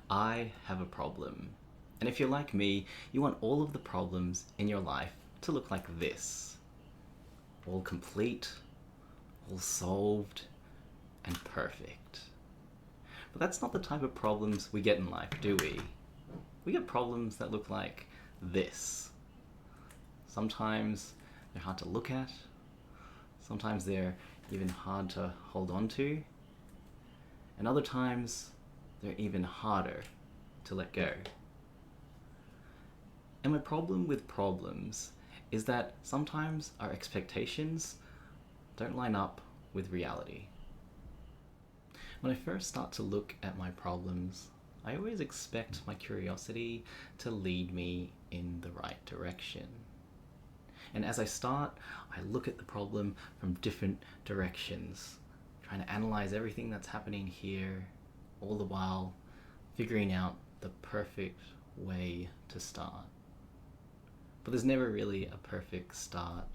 I have a problem. And if you're like me, you want all of the problems in your life to look like this. All complete, all solved, and perfect. But that's not the type of problems we get in life, do we? We get problems that look like this. Sometimes they're hard to look at. Sometimes they're even hard to hold on to. And other times, they're even harder to let go. And my problem with problems is that sometimes our expectations don't line up with reality. When I first start to look at my problems, I always expect my curiosity to lead me in the right direction. And as I start, I look at the problem from different directions, trying to analyze everything that's happening here, all the while figuring out the perfect way to start. But there's never really a perfect start.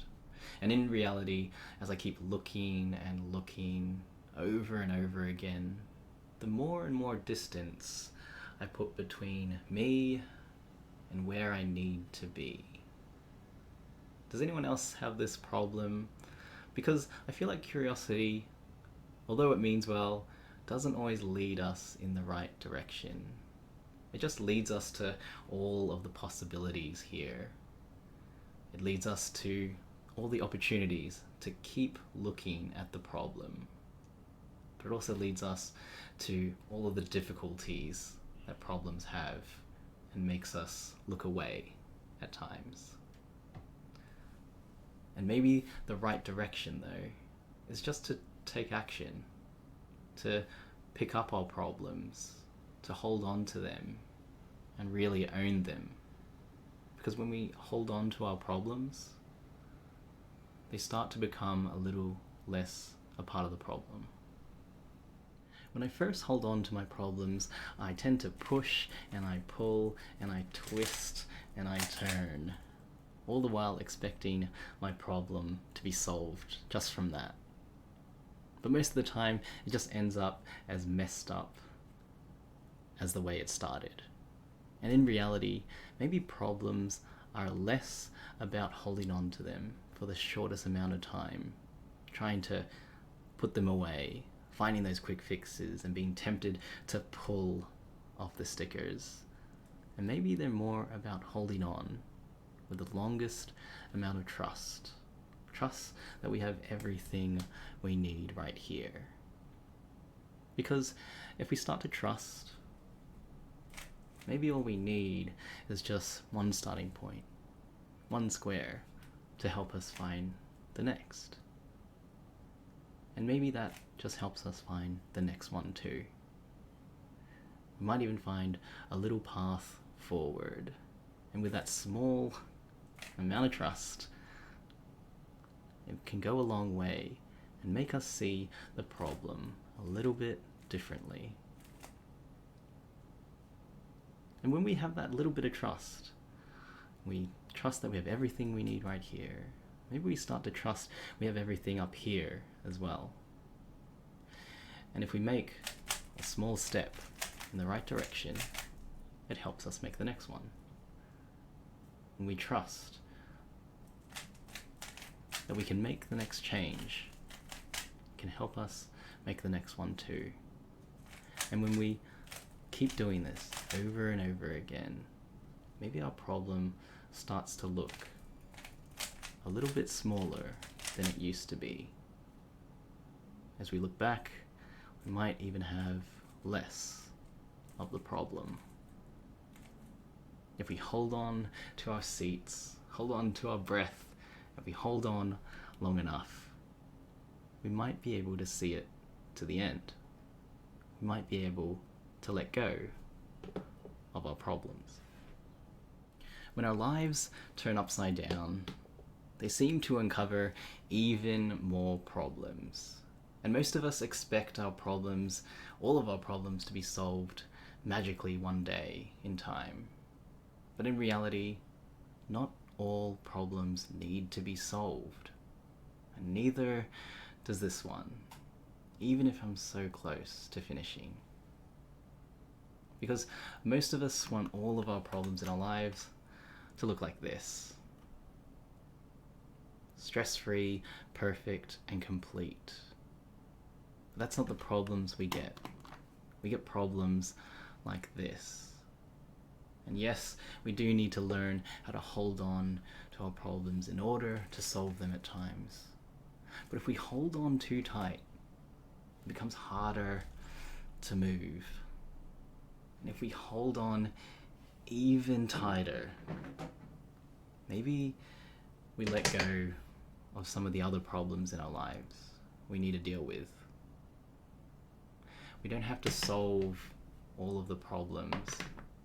And in reality, as I keep looking and looking over and over again, the more and more distance I put between me and where I need to be. Does anyone else have this problem? Because I feel like curiosity, although it means well, doesn't always lead us in the right direction. It just leads us to all of the possibilities here. It leads us to all the opportunities to keep looking at the problem. But it also leads us to all of the difficulties that problems have and makes us look away at times. And maybe the right direction, though, is just to take action, to pick up our problems, to hold on to them, and really own them. Because when we hold on to our problems, they start to become a little less a part of the problem. When I first hold on to my problems, I tend to push and I pull and I twist and I turn, all the while expecting my problem to be solved just from that. But most of the time, it just ends up as messed up as the way it started. And in reality, maybe problems are less about holding on to them for the shortest amount of time, trying to put them away, finding those quick fixes and being tempted to pull off the stickers. And maybe they're more about holding on with the longest amount of trust. Trust that we have everything we need right here. Because if we start to trust, maybe all we need is just one starting point, one square to help us find the next. And maybe that just helps us find the next one too. We might even find a little path forward. And with that small amount of trust, it can go a long way and make us see the problem a little bit differently. And when we have that little bit of trust, we trust that we have everything we need right here. Maybe we start to trust we have everything up here as well. And if we make a small step in the right direction, it helps us make the next one. And we trust that we can make the next change, it can help us make the next one too. And when we keep doing this over and over again, maybe our problem starts to look a little bit smaller than it used to be. As we look back, we might even have less of the problem. If we hold on to our seats, hold on to our breath, if we hold on long enough, we might be able to see it to the end. We might be able to let go of our problems. When our lives turn upside down, they seem to uncover even more problems. And most of us expect our problems, all of our problems, to be solved magically one day in time. But in reality, not all problems need to be solved. And neither does this one, even if I'm so close to finishing. Because most of us want all of our problems in our lives to look like this. Stress-free, perfect, and complete. But that's not the problems we get. We get problems like this. And yes, we do need to learn how to hold on to our problems in order to solve them at times. But if we hold on too tight, it becomes harder to move. And if we hold on even tighter, maybe we let go of some of the other problems in our lives we need to deal with. We don't have to solve all of the problems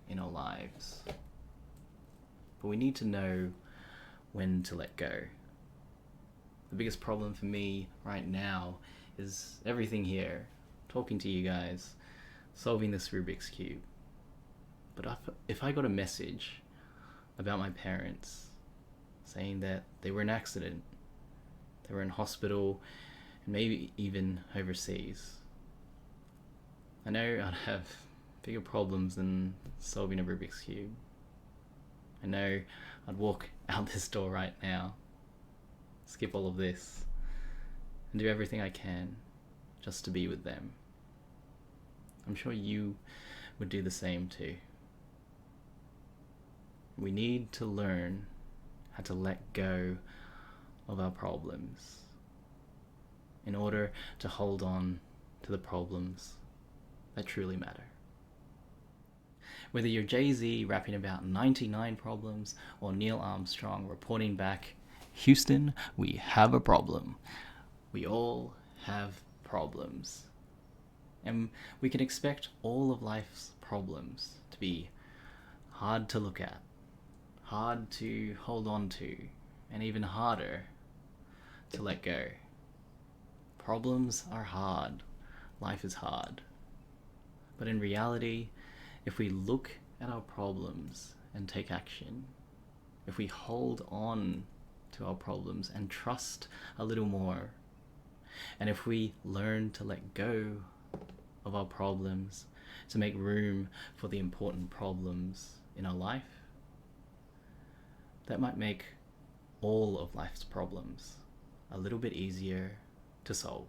in our lives, but we need to know when to let go. The biggest problem for me right now is everything here, talking to you guys, solving this Rubik's Cube. But if I got a message about my parents saying that they were in an accident, they were in hospital, and maybe even overseas, I know I'd have bigger problems than solving a Rubik's Cube. I know I'd walk out this door right now, skip all of this, and do everything I can just to be with them. I'm sure you would do the same too. We need to learn how to let go of our problems in order to hold on to the problems that truly matter. Whether you're Jay-Z rapping about 99 problems or Neil Armstrong reporting back, Houston, we have a problem. We all have problems. And we can expect all of life's problems to be hard to look at, hard to hold on to, and even harder to let go. Problems are hard. Life is hard. But in reality, if we look at our problems and take action, if we hold on to our problems and trust a little more, and if we learn to let go of our problems to make room for the important problems in our life, that might make all of life's problems a little bit easier to solve.